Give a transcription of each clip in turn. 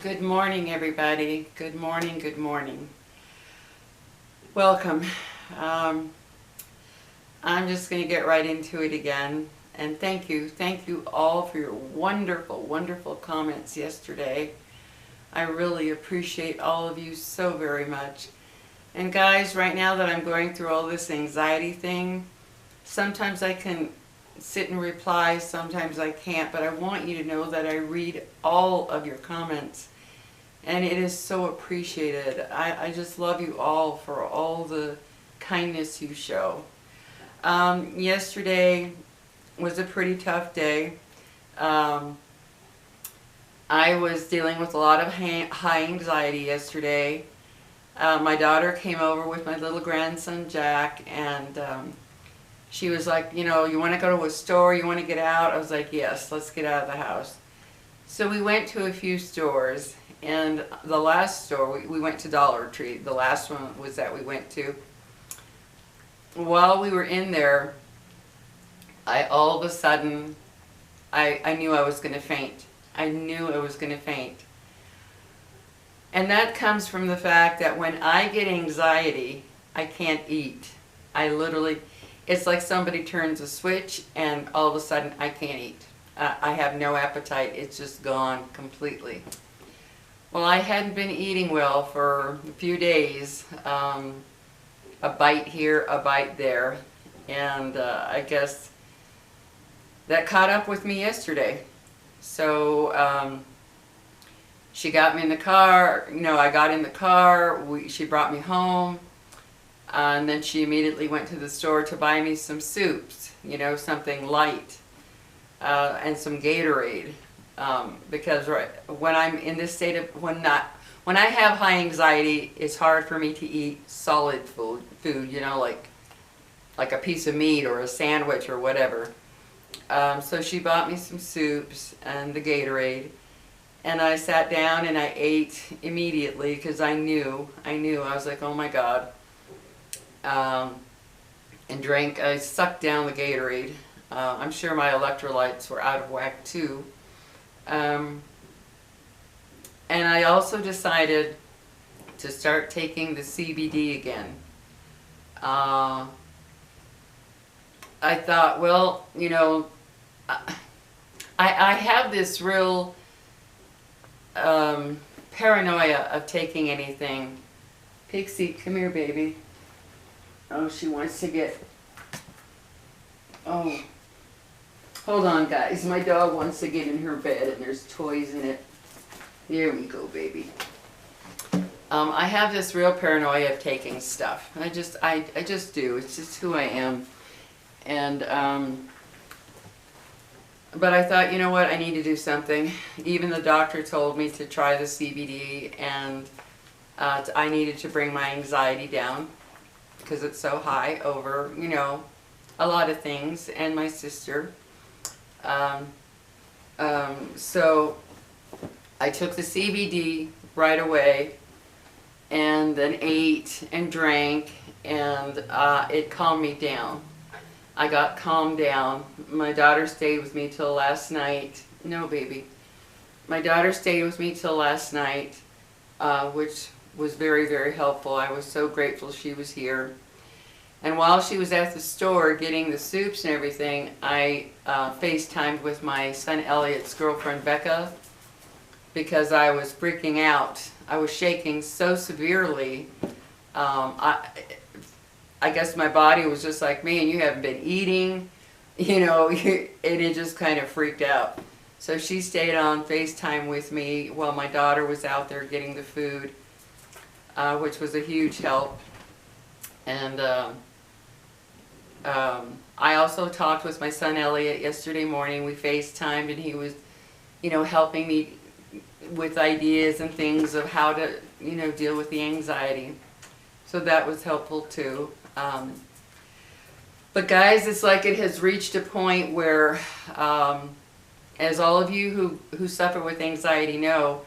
Good morning, everybody. Good morning, good morning. Welcome. Um, I'm just going to get right into it again. And thank you all for your wonderful, wonderful comments yesterday. I really appreciate all of you so very much. And guys, right now that I'm going through all this anxiety thing, sometimes I can sit and reply, sometimes I can't, but I want you to know that I read all of your comments. And it is so appreciated. I just love you all for all the kindness you show. Yesterday was a pretty tough day. I was dealing with a lot of high anxiety yesterday. My daughter came over with my little grandson Jack, and she was like, you want to go to a store, you want to get out? I was like, yes, let's get out of the house. So we went to a few stores. And the last store, we went to Dollar Tree. The last one was that we went to. While we were in there, all of a sudden, I knew I was going to faint. I knew I was going to faint. And that comes from the fact that when I get anxiety, I can't eat. I literally, it's like somebody turns a switch and all of a sudden I can't eat. I have no appetite. It's just gone completely. Well, I hadn't been eating well for a few days, a bite here, a bite there, and I guess that caught up with me yesterday. So she got me in the car, I got in the car, she brought me home, and then she immediately went to the store to buy me some soups, something light, and some Gatorade. Because when I'm in this state of, when I have high anxiety, it's hard for me to eat solid food, like a piece of meat or a sandwich or whatever. So she bought me some soups and the Gatorade, and I sat down and I ate immediately because I knew, I was like, oh my God, and I sucked down the Gatorade. I'm sure my electrolytes were out of whack too. And I also decided to start taking the CBD again. I thought, well, I have this real paranoia of taking anything. Pixie, come here, baby. Oh, she wants to get... Oh... Hold on, guys. My dog wants to get in her bed and there's toys in it. There we go, baby. I have this real paranoia of taking stuff. I just do. It's just who I am. And, but I thought, you know what? I need to do something. Even the doctor told me to try the CBD, and I needed to bring my anxiety down because it's so high over, a lot of things, and my sister. So I took the CBD right away and then ate and drank, and it calmed me down. I got calmed down. My daughter stayed with me till last night. No, baby. My daughter stayed with me till last night, which was very, very helpful. I was so grateful she was here. And while she was at the store getting the soups and everything, I FaceTimed with my son Elliot's girlfriend Becca, because I was freaking out. I was shaking so severely. I guess my body was just like, man, you haven't been eating, and it just kind of freaked out. So she stayed on FaceTime with me while my daughter was out there getting the food, which was a huge help. And I also talked with my son Elliot yesterday morning. We FaceTimed, and he was, helping me with ideas and things of how to, deal with the anxiety. So that was helpful too. But guys, it's like it has reached a point where, as all of you who suffer with anxiety know,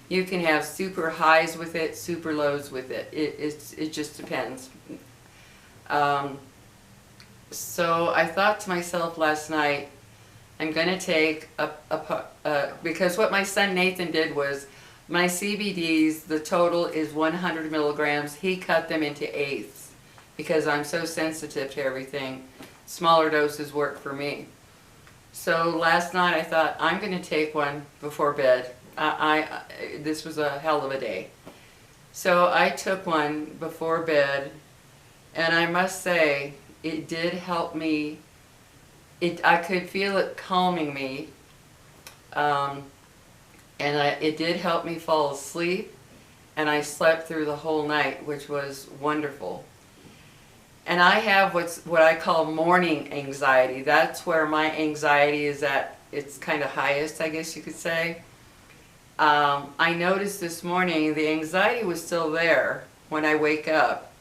you can have super highs with it, super lows with it. It just depends. So I thought to myself last night, I'm going to take because what my son Nathan did was, My CBDs, the total is 100 milligrams. He cut them into eighths because I'm so sensitive to everything. Smaller doses work for me. So last night I thought, I'm going to take one before bed. This was a hell of a day. So I took one before bed, and I must say, it did help me. I could feel it calming me, and it did help me fall asleep, and I slept through the whole night, which was wonderful. And I have what I call morning anxiety. That's where my anxiety is at its kind of highest, I guess you could say. I noticed this morning the anxiety was still there when I wake up,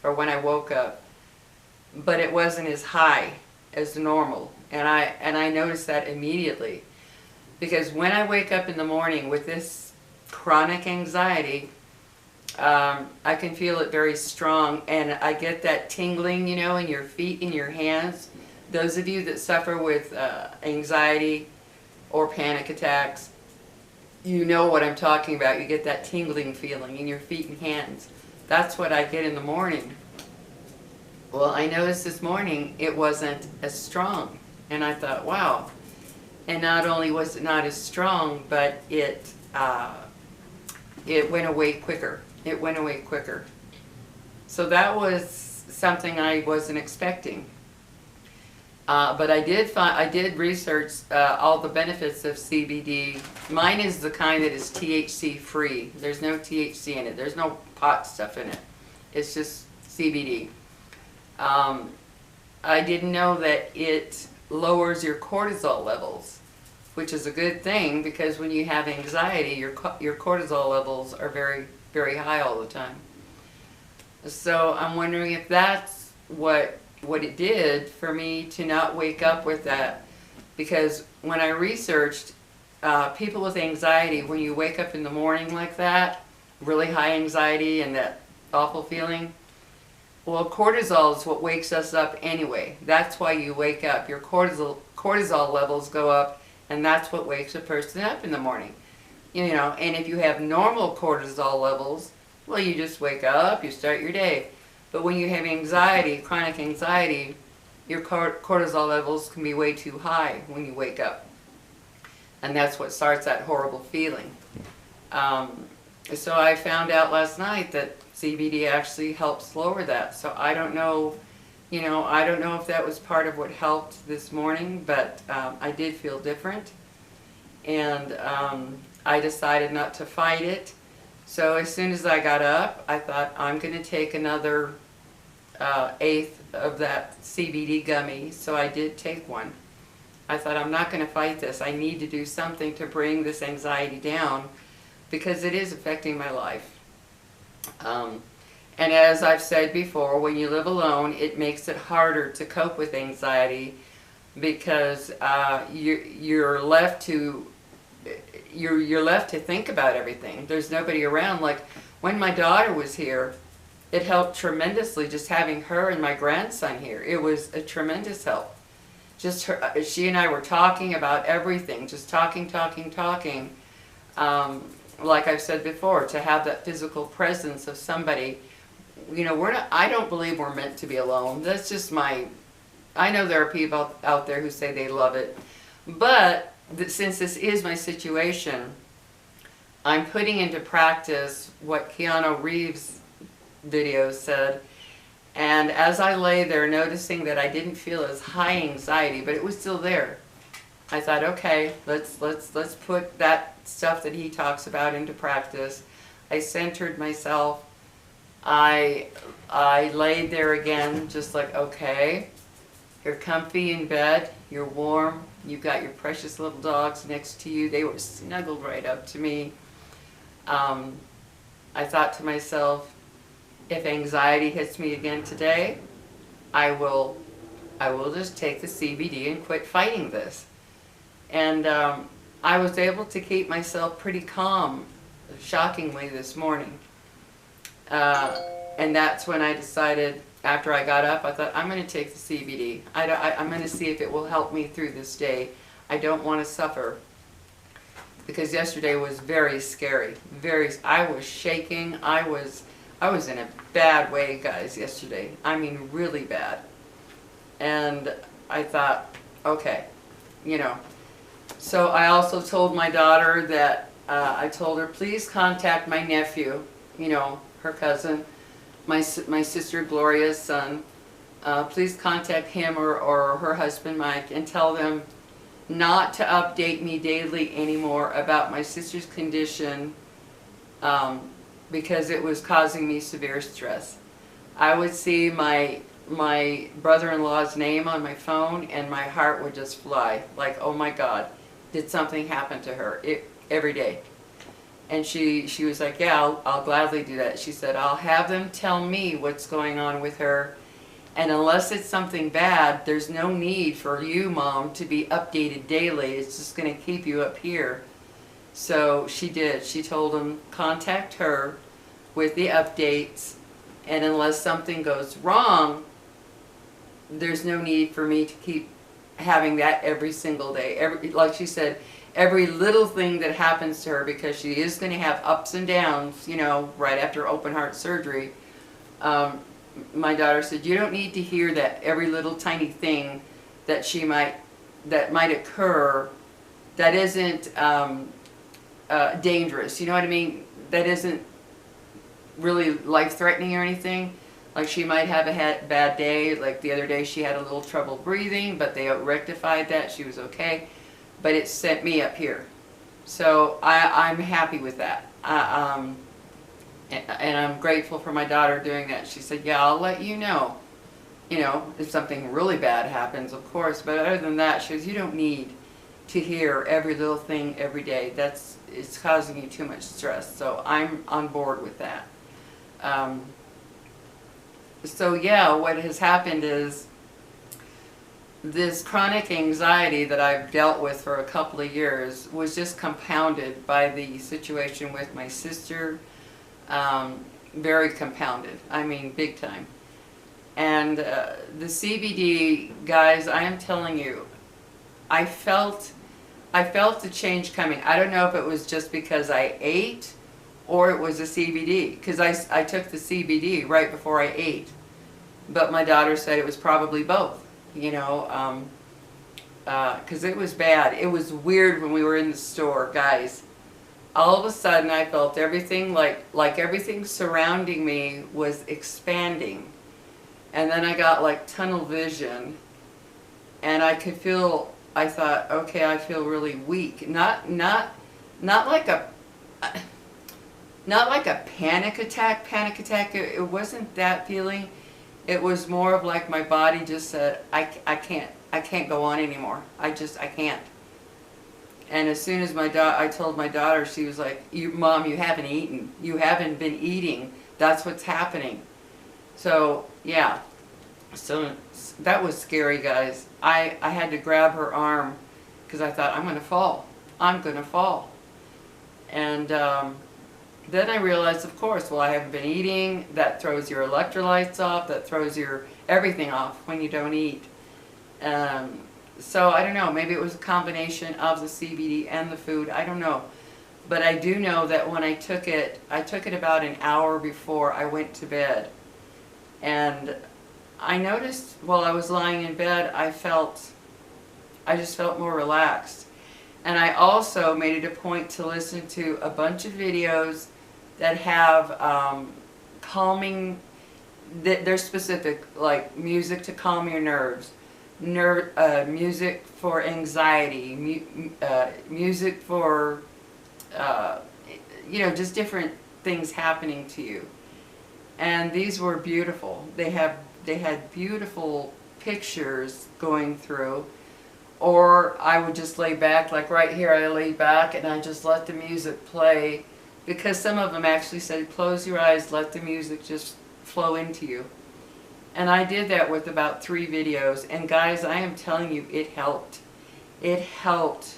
or when I woke up, but it wasn't as high as normal. And I noticed that immediately, because when I wake up in the morning with this chronic anxiety, I can feel it very strong, and I get that tingling, you know, in your feet, in your hands. Those of you that suffer with anxiety or panic attacks, you know what I'm talking about. You get that tingling feeling in your feet and hands. That's what I get in the morning. Well, I noticed this morning it wasn't as strong, and I thought, wow. And not only was it not as strong, but it went away quicker. It went away quicker. So that was something I wasn't expecting. But I did research all the benefits of CBD. Mine is the kind that is THC free. There's no THC in it. There's no pot stuff in it. It's just CBD. I didn't know that it lowers your cortisol levels, which is a good thing, because when you have anxiety, your cortisol levels are very, very high all the time. So I'm wondering if that's what it did for me to not wake up with that. Because when I researched people with anxiety, when you wake up in the morning like that, really high anxiety and that awful feeling, well, cortisol is what wakes us up anyway. That's why you wake up. Your cortisol levels go up, and that's what wakes a person up in the morning. You know, and if you have normal cortisol levels, well, you just wake up, you start your day. But when you have anxiety, chronic anxiety, your cortisol levels can be way too high when you wake up. And that's what starts that horrible feeling. So I found out last night that CBD actually helps lower that. So I don't know, you know, I don't know if that was part of what helped this morning, but I did feel different. And I decided not to fight it. So as soon as I got up, I thought, I'm going to take another eighth of that CBD gummy. So I did take one. I thought, I'm not going to fight this. I need to do something to bring this anxiety down, because it is affecting my life. And as I've said before, when you live alone, it makes it harder to cope with anxiety, because you're left to think about everything. There's nobody around. Like when my daughter was here, it helped tremendously just having her and my grandson here. It was a tremendous help. Just she and I were talking about everything, just talking. Like I've said before, to have that physical presence of somebody. You know, I don't believe we're meant to be alone. That's just I know there are people out there who say they love it. But since this is my situation, I'm putting into practice what Keanu Reeves' video said. And as I lay there noticing that I didn't feel as high anxiety, but it was still there, I thought, okay, let's put that stuff that he talks about into practice. I centered myself. I laid there again, just like, okay, you're comfy in bed, you're warm, you've got your precious little dogs next to you. They were snuggled right up to me. I thought to myself, if anxiety hits me again today, I will just take the CBD and quit fighting this. And I was able to keep myself pretty calm, shockingly, this morning. And that's when I decided, after I got up, I thought, I'm going to take the CBD. I'm going to see if it will help me through this day. I don't want to suffer. because yesterday was very scary. I was shaking. I was in a bad way, guys, yesterday. I mean, really bad. And I thought, okay, you know. So I also told my daughter that, I told her, please contact my nephew, you know, her cousin, my sister Gloria's son. Please contact him or her husband Mike and tell them not to update me daily anymore about my sister's condition, because it was causing me severe stress. I would see my brother-in-law's name on my phone and my heart would just fly, like, oh my God, did something happen to her? Every day. And she was like, yeah, I'll gladly do that. She said, I'll have them tell me what's going on with her, and unless it's something bad, there's no need for you, Mom, to be updated daily. It's just going to keep you up here. So she did. She told them, contact her with the updates, and unless something goes wrong, there's no need for me to keep having that every single day. Like she said, every little thing that happens to her, because she is going to have ups and downs, you know, right after open heart surgery. My daughter said, you don't need to hear that every little tiny thing that that might occur that isn't dangerous. You know what I mean? That isn't really life-threatening or anything. Like, she might have a bad day. Like the other day, she had a little trouble breathing, but they rectified that. She was okay. But it sent me up here. So I'm happy with that. And I'm grateful for my daughter doing that. She said, yeah, I'll let you know, if something really bad happens, of course. But other than that, she goes, you don't need to hear every little thing every day. It's causing you too much stress. So I'm on board with that. So yeah, what has happened is this chronic anxiety that I've dealt with for a couple of years was just compounded by the situation with my sister. Very compounded. I mean, big time. And the CBD, guys, I am telling you, I felt the change coming. I don't know if it was just because I ate or it was the CBD, because I took the CBD right before I ate. But my daughter said it was probably both, because it was bad. It was weird when we were in the store, guys. All of a sudden I felt everything, like everything surrounding me was expanding. And then I got like tunnel vision, and I thought, okay, I feel really weak. Not like a panic attack. It wasn't that feeling. It was more of like my body just said, I can't go on anymore. I can't. And as soon as I told my daughter, she was like, Mom, you haven't eaten. You haven't been eating. That's what's happening. So, yeah. So that was scary, guys. I had to grab her arm because I thought, I'm going to fall. I'm going to fall. And then I realized, of course, well, I haven't been eating. That throws your electrolytes off. That throws your everything off when you don't eat. So I don't know, maybe it was a combination of the CBD and the food, I don't know. But I do know that when I took it about an hour before I went to bed. And I noticed while I was lying in bed, I just felt more relaxed. And I also made it a point to listen to a bunch of videos that have calming, they're specific, like music to calm your nerves. Music for anxiety, music for, just different things happening to you. And these were beautiful. They had beautiful pictures going through. Or I would just lay back, like right here I lay back and I just let the music play. Because some of them actually said, close your eyes, let the music just flow into you. And I did that with about 3 videos. And guys, I am telling you, it helped. It helped.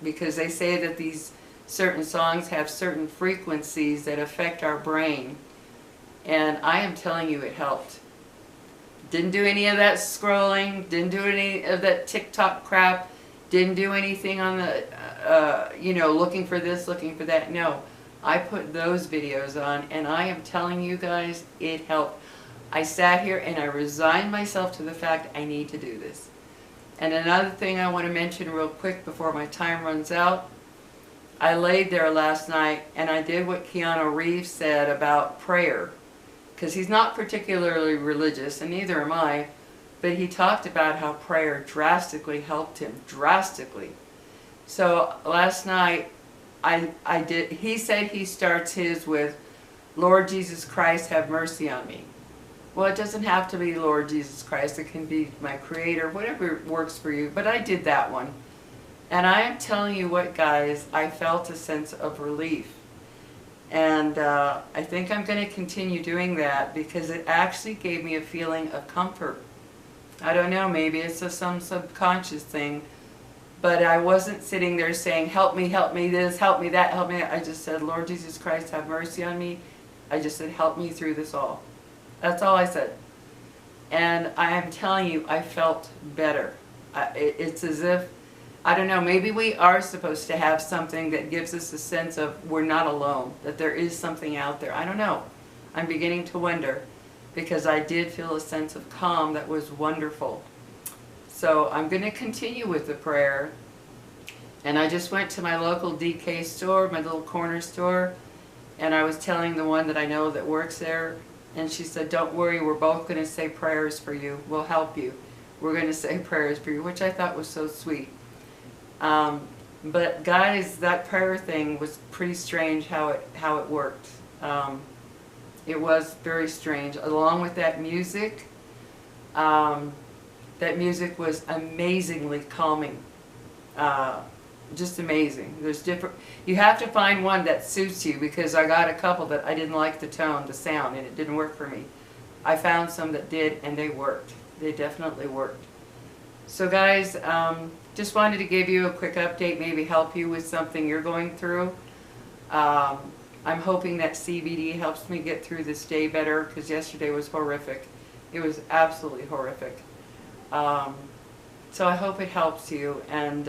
Because they say that these certain songs have certain frequencies that affect our brain. And I am telling you, it helped. Didn't do any of that scrolling. Didn't do any of that TikTok crap. Didn't do anything on the, you know, looking for this, looking for that. No, I put those videos on, and I am telling you guys, it helped. I sat here and I resigned myself to the fact I need to do this. And another thing I want to mention real quick before my time runs out, I laid there last night and I did what Keanu Reeves said about prayer, because he's not particularly religious, and neither am I, but he talked about how prayer drastically helped him, drastically. So last night, he said he starts his with, Lord Jesus Christ, have mercy on me. Well, it doesn't have to be Lord Jesus Christ, it can be my Creator, whatever works for you, but I did that one. And I am telling you what, guys, I felt a sense of relief. And I think I'm going to continue doing that because it actually gave me a feeling of comfort. I don't know, maybe it's some subconscious thing, but I wasn't sitting there saying, help me this, help me that, help me that. I just said, Lord Jesus Christ, have mercy on me. I just said, help me through this all. That's all I said. And I am telling you, I felt better. It's as if, I don't know, maybe we are supposed to have something that gives us a sense of we're not alone, that there is something out there. I don't know. I'm beginning to wonder, because I did feel a sense of calm that was wonderful. So I'm going to continue with the prayer. And I just went to my local DK store, my little corner store, and I was telling the one that I know that works there, and she said, don't worry, we're both going to say prayers for you. We'll help you. We're going to say prayers for you, which I thought was so sweet. But guys, that prayer thing was pretty strange how it worked. It was very strange. Along with that music was amazingly calming. Just amazing. There's different. You have to find one that suits you, because I got a couple that I didn't like the tone, the sound, and it didn't work for me. I found some that did, and they worked. They definitely worked. So guys, just wanted to give you a quick update, maybe help you with something you're going through. I'm hoping that CBD helps me get through this day better, because yesterday was horrific. It was absolutely horrific. So I hope it helps you, and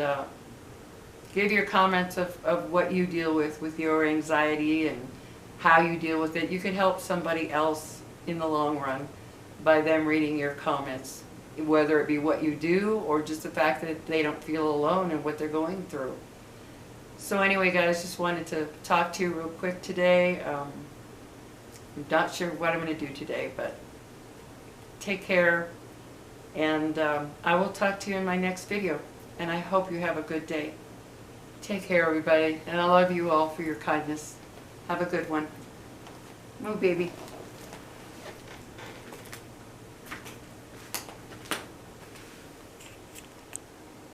give your comments of what you deal with your anxiety and how you deal with it. You could help somebody else in the long run by them reading your comments, whether it be what you do or just the fact that they don't feel alone in what they're going through. So anyway, guys, just wanted to talk to you real quick today. I'm not sure what I'm going to do today, but take care, and I will talk to you in my next video, and I hope you have a good day. Take care, everybody, and I love you all for your kindness. Have a good one. Oh, baby.